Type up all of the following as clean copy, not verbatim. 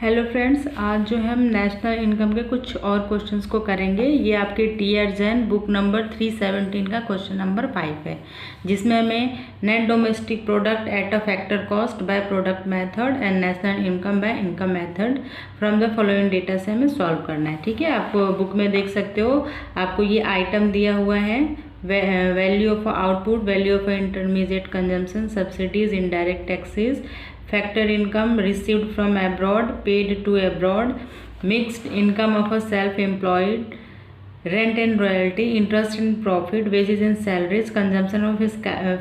Hello friends, आज जो है हम नेशनल इनकम के कुछ और क्वेश्चंस को करेंगे। ये आपके टीयर जैन बुक नंबर 317 का क्वेश्चन नंबर 5 है, जिसमें हमें net domestic product at a factor cost by product method and national income by income method from the following data से हमें सॉल्व करना है। ठीक है, आप बुक में देख सकते हो, आपको ये आइटम दिया हुआ है। Value of output, value of intermediate consumption, subsidies, indirect taxes, factor income received from abroad, paid to abroad, mixed income of a self-employed, rent and royalty, interest and profit, wages and salaries, consumption of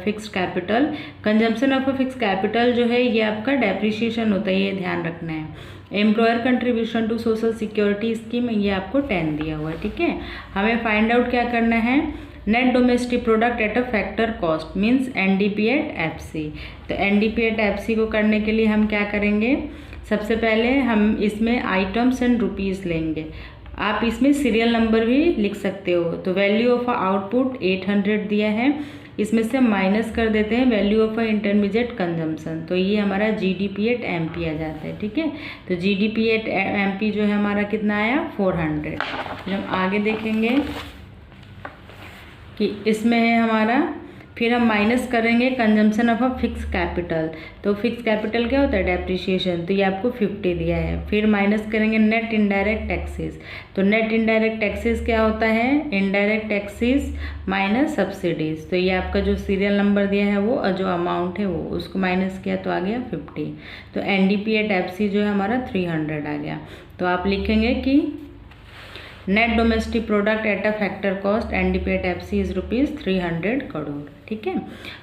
fixed capital। consumption of a fixed capital जो है ये आपका depreciation होता है, ये ध्यान रखना है। Employer contribution to social security scheme, ये आपको 10 दिया हुआ है। ठीक है, हमें फाइंड आउट क्या करना है, net domestic product at a factor cost means NDP at FC. तो एनडीपी एट एफसी को करने के लिए हम क्या करेंगे, सबसे पहले हम इसमें आइटम्स एंड रुपीज़ लेंगे। आप इसमें सीरियल नंबर भी लिख सकते हो। तो वैल्यू ऑफ आउटपुट 800 दिया है, इसमें से माइनस कर देते हैं वैल्यू ऑफ इंटरमीडिएट कंजम्पशन, तो ये हमारा जीडीपी एट एमपी आ जाता है। ठीक है, तो जीडीपी एट एमपी जो है हमारा कितना आया, 400। फिर हम आगे देखेंगे कि इसमें है हमारा, फिर हम माइनस करेंगे consumption of a fix capital. तो फिक्स कैपिटल क्या होता है, डेप्रिसिएशन, तो ये आपको 50 दिया है। फिर माइनस करेंगे नेट इनडायरेक्ट टैक्सेस। तो नेट इनडायरेक्ट टैक्सेस क्या होता है, इनडायरेक्ट टैक्सेस माइनस सब्सिडीज। तो ये आपका जो सीरियल नंबर दिया है वो जो अमाउंट है वो उसको माइनस किया तो आ गया 50। तो एनडीपी एट एफसी जो है हमारा 300 आ गया। तो आप लिखेंगे कि net domestic product at a factor cost NDP at FC is ₹300 crore. ठीक है,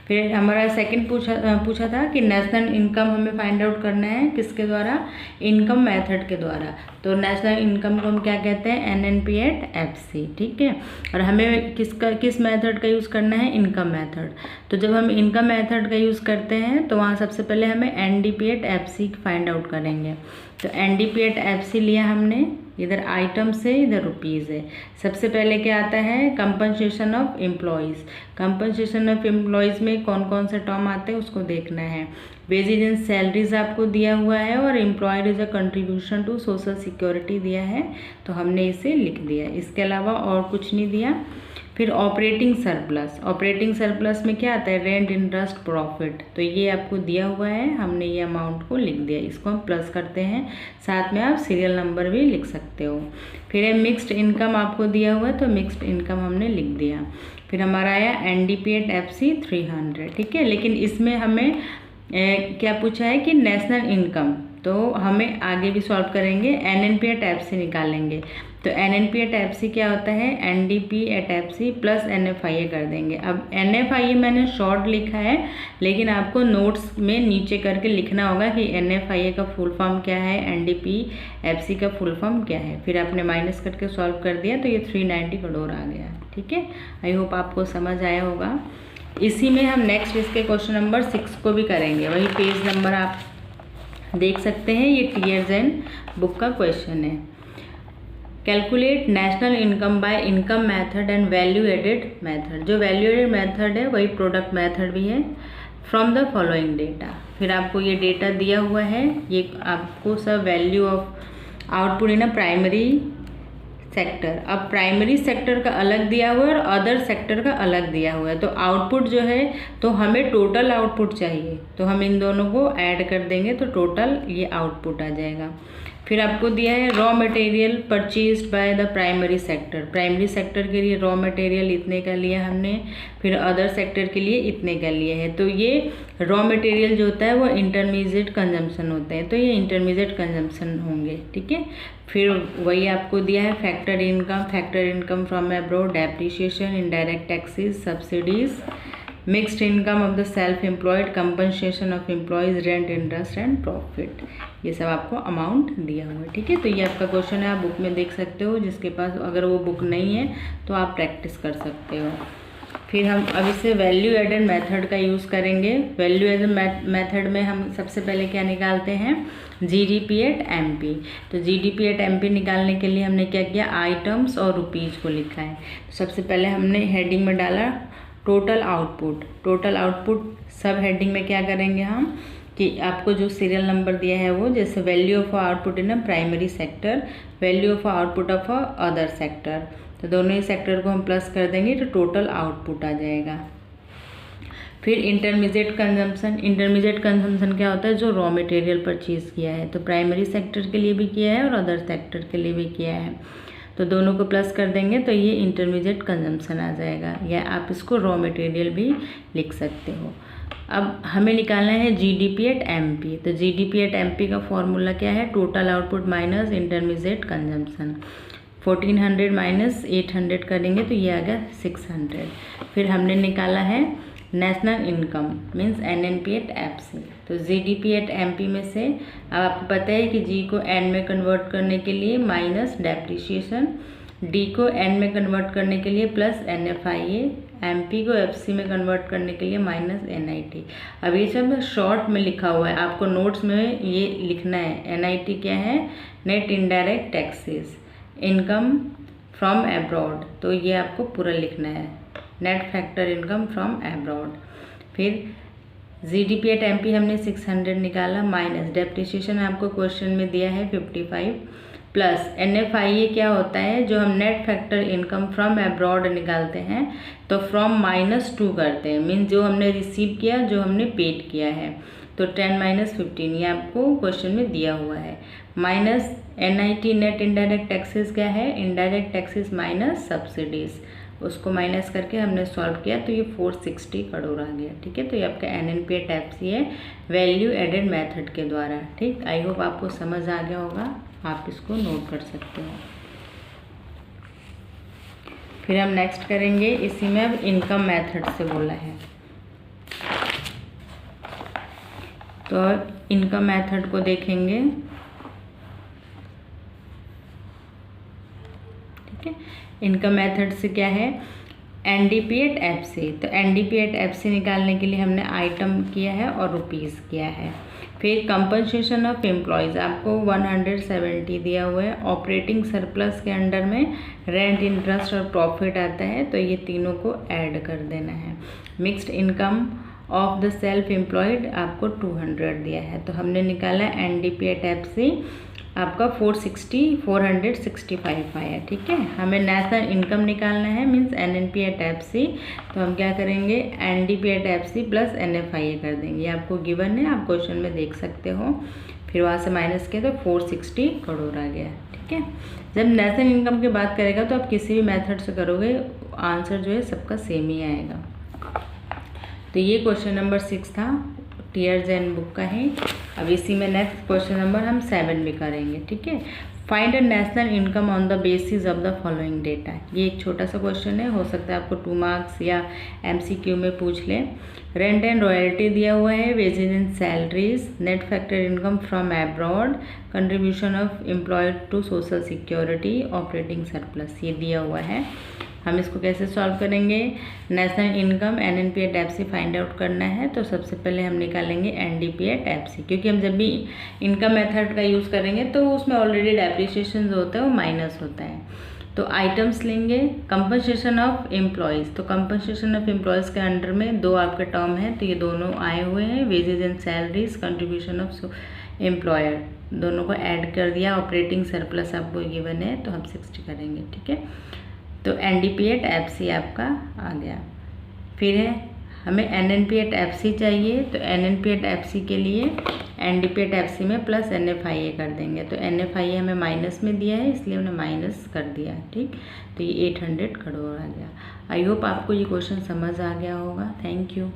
फिर हमारा सेकंड पूछा था कि नेशनल इनकम हमें फाइंड आउट करना है किसके द्वारा, इनकम मेथड के द्वारा। तो नेशनल इनकम को हम क्या कहते हैं, एनएनपी एट एफसी। ठीक है, और हमें किस मेथड का यूज़ करना है, इनकम मेथड। तो जब हम इनकम मेथड का यूज़ करते हैं तो वहाँ सबसे पहले हमें NDP at FC find out करेंगे। तो एनडीपी एट एफसी लिया हमने, इधर आइटम्स है, इधर रुपीज़ है। सबसे पहले क्या आता है, compensation of employees. Compensation of employees में कौन कौन से टर्म आते हैं उसको देखना है। वेजेज एंड सैलरीज आपको दिया हुआ है, और employer is a contribution to social security दिया है, तो हमने इसे लिख दिया। इसके अलावा और कुछ नहीं दिया। फिर ऑपरेटिंग सरप्लस, ऑपरेटिंग सरप्लस में क्या आता है, रेंट, इंटरेस्ट, प्रॉफिट। तो ये आपको दिया हुआ है, हमने ये अमाउंट को लिख दिया। इसको हम प्लस करते हैं, साथ में आप सीरियल नंबर भी लिख सकते हो। फिर है मिक्स्ड इनकम आपको दिया हुआ है, तो मिक्स्ड इनकम हमने लिख दिया। फिर हमारा आया एनडीपी एट एफसी 300। ठीक है, लेकिन इसमें हमें क्या पूछा है कि नेशनल इनकम, तो हमें आगे भी सॉल्व करेंगे, एनएनपी एट एफसी निकालेंगे। तो एनएनपी एट एफसी क्या होता है, NDP at FC plus NFIA कर देंगे। अब एनएफआईए मैंने शॉर्ट लिखा है, लेकिन आपको नोट्स में नीचे करके लिखना होगा कि एनएफआईए का फुल फॉर्म क्या है, एनडीपी एफसी का फुल फॉर्म क्या है। फिर आपने माइनस करके सॉल्व कर दिया तो ये 390 करोड़ आ गया। ठीक है, आई होप आपको समझ आया होगा। इसी में हम नेक्स्ट इसके क्वेश्चन नंबर 6 को भी करेंगे, वही पेज नंबर आप देख सकते हैं, ये टीयर जैन बुक का क्वेश्चन है। Calculate national income by income method and value added method. जो वैल्यू एडेड मेथड है वही प्रोडक्ट मेथड भी है। फ्रॉम द फॉलोइंग डेटा, फिर आपको ये डेटा दिया हुआ है, ये आपको सब value of output in a primary sector. अब प्राइमरी सेक्टर का अलग दिया हुआ है और अदर सेक्टर का अलग दिया हुआ है। तो आउटपुट जो है, तो हमें टोटल आउटपुट चाहिए, तो हम इन दोनों को ऐड कर देंगे तो टोटल ये आउटपुट आ जाएगा। फिर आपको दिया है raw material purchased by the primary sector. Primary sector के लिए रॉ मटेरियल इतने का लिया हमने, फिर अदर सेक्टर के लिए इतने का लिए है। तो ये रॉ मटेरियल जो होता है वो इंटरमीडिएट कंजम्पशन होते हैं, तो ये इंटरमीडिएट कंजम्पशन होंगे। ठीक है, फिर वही आपको दिया है factor income from abroad, depreciation, indirect taxes, subsidies, mixed income of the self employed, compensation of employees, rent, interest and profit. ये सब आपको अमाउंट दिया हुआ है। ठीक है, तो ये आपका क्वेश्चन है, आप बुक में देख सकते हो। जिसके पास अगर वो बुक नहीं है तो आप प्रैक्टिस कर सकते हो। फिर हम अब इसे वैल्यू एडेड मेथड का यूज़ करेंगे। वैल्यू एडेड मेथड में हम सबसे पहले क्या निकालते हैं, जीडीपी एट एमपी। तो जीडीपी एट एमपी निकालने के लिए हमने क्या किया, आइटम्स और रुपीज़ को लिखा है। तो सबसे पहले हमने हेडिंग में डाला टोटल आउटपुट। टोटल आउटपुट सब हेडिंग में क्या करेंगे हम कि आपको जो सीरियल नंबर दिया है वो, जैसे value of output in a primary sector, value of output of other sector, तो दोनों ही सेक्टर को हम प्लस कर देंगे तो टोटल आउटपुट आ जाएगा। फिर इंटरमीडिएट कंजम्पशन, इंटरमीडिएट कंजम्पशन क्या होता है, जो रॉ मटेरियल परचेज किया है, तो प्राइमरी सेक्टर के लिए भी किया है और अदर सेक्टर के लिए भी किया है, तो दोनों को प्लस कर देंगे तो ये इंटरमीडिएट कंजम्पशन आ जाएगा, या आप इसको रॉ मटेरियल भी लिख सकते हो। अब हमें निकालना है जीडीपी एट एमपी, तो जीडीपी एट एमपी का फॉर्मूला क्या है, total output minus intermediate consumption. 1400 minus 800 करेंगे तो ये आ गया 600। फिर हमने निकाला है national income means NNP at FC, तो जीडीपी एट एमपी में से अब आपको पता है कि जी को एन में कन्वर्ट करने के लिए माइनस डेप्रिसिएशन, डी को एन में कन्वर्ट करने के लिए प्लस एनएफआईए, एमपी को एफसी में कन्वर्ट करने के लिए माइनस एनआईटी। अब ये सब शॉर्ट में लिखा हुआ है, आपको नोट्स में ये लिखना है। एनआईटी क्या है, net indirect taxes, income from abroad, तो ये आपको पूरा लिखना है, net factor income from abroad. फिर जीडीपी एट एमपी हमने 600 निकाला, माइनस डेप्रिसिएशन आपको क्वेश्चन में दिया है 55, प्लस एनएफआईए क्या होता है, जो हम net factor income from abroad निकालते हैं तो फ्रॉम -2 करते हैं, मीन्स जो हमने रिसीव किया, जो हमने पेड किया है, तो 10 - 15 ये आपको क्वेश्चन में दिया हुआ है। Minus NIT net indirect taxes क्या है, इनडायरेक्ट टैक्सेस माइनस सब्सिडीज, उसको माइनस करके हमने सॉल्व किया तो ये 460 करोड़ आ गया। ठीक है, तो ये आपका एनएनपी एट एफसी है वैल्यू एडेड मेथड के द्वारा। ठीक, आई होप आपको समझ आ गया होगा, आप इसको नोट कर सकते हो। फिर हम नेक्स्ट करेंगे, इसी में अब इनकम मेथड से बोला है, तो इनकम मेथड को देखेंगे। ठीक है, इनकम मेथड से क्या है, एनडीपी एट एफसी, तो एनडीपी एट एफसी निकालने के लिए हमने आइटम किया है और रुपीज़ किया है। फिर कंपनसेशन ऑफ एम्प्लॉयज़ आपको 170 दिया हुआ है, ऑपरेटिंग सरप्लस के अंडर में रेंट, इंटरेस्ट और प्रॉफिट आता है, तो ये तीनों को ऐड कर देना है। Mixed income of the self employed आपको 200 दिया है, तो हमने निकाला एनडीपी एट एफसी आपका 465 आया। ठीक है, हमें नेशनल इनकम निकालना है मीन्स एनएनपी एट एफसी, तो हम क्या करेंगे, NDP at FC plus NFIA कर देंगे, ये आपको गिवन है, आप क्वेश्चन में देख सकते हो। फिर वहाँ से माइनस किया तो 460 करोड़ आ गया। ठीक है, जब नेशनल इनकम की बात करेगा तो आप किसी भी मेथड से करोगे आंसर जो है सबका सेम ही आएगा। तो ये क्वेश्चन नंबर 6 था, टीयर जैन बुक का है। अब इसी में नेक्स्ट क्वेश्चन नंबर हम 7 भी करेंगे। ठीक है, find a national income on the basis of the following data, ये एक छोटा सा क्वेश्चन है, हो सकता है आपको 2 मार्क्स या एमसीक्यू में पूछ ले। रेंट एंड रॉयल्टी दिया हुआ है, wages and salaries, net factor income from abroad, contribution of employed to social security, operating surplus, ये दिया हुआ है। हम इसको कैसे सॉल्व करेंगे, national income NNP at FC find out करना है, तो सबसे पहले हम निकालेंगे एनडीपी एट एफसी, क्योंकि हम जब भी इनकम मेथड का यूज़ करेंगे तो उसमें ऑलरेडी डेप्रिसिएशन जो होता है वो माइनस होता है। तो आइटम्स लेंगे, कंपनसेशन ऑफ एम्प्लॉयज़, तो कंपनसेशन ऑफ एम्प्लॉयज़ के अंडर में 2 आपके टर्म है, तो ये दोनों आए हुए हैं, wages and salaries, contribution of employer, दोनों को ऐड कर दिया, ऑपरेटिंग सरप्लस आपको गिवन है तो हम 60 करेंगे। ठीक है, तो एनडीपी एट एफसी आपका आ गया। फिर है हमें एनएनपी एट एफसी चाहिए, तो एनएनपी एट एफसी के लिए एनडीपी एट एफसी में प्लस एनएफआईए कर देंगे, तो एनएफआईए हमें माइनस में दिया है इसलिए हमने माइनस कर दिया। ठीक, तो ये 800 करोड़ आ गया। आई होप आपको ये क्वेश्चन समझ आ गया होगा। Thank you.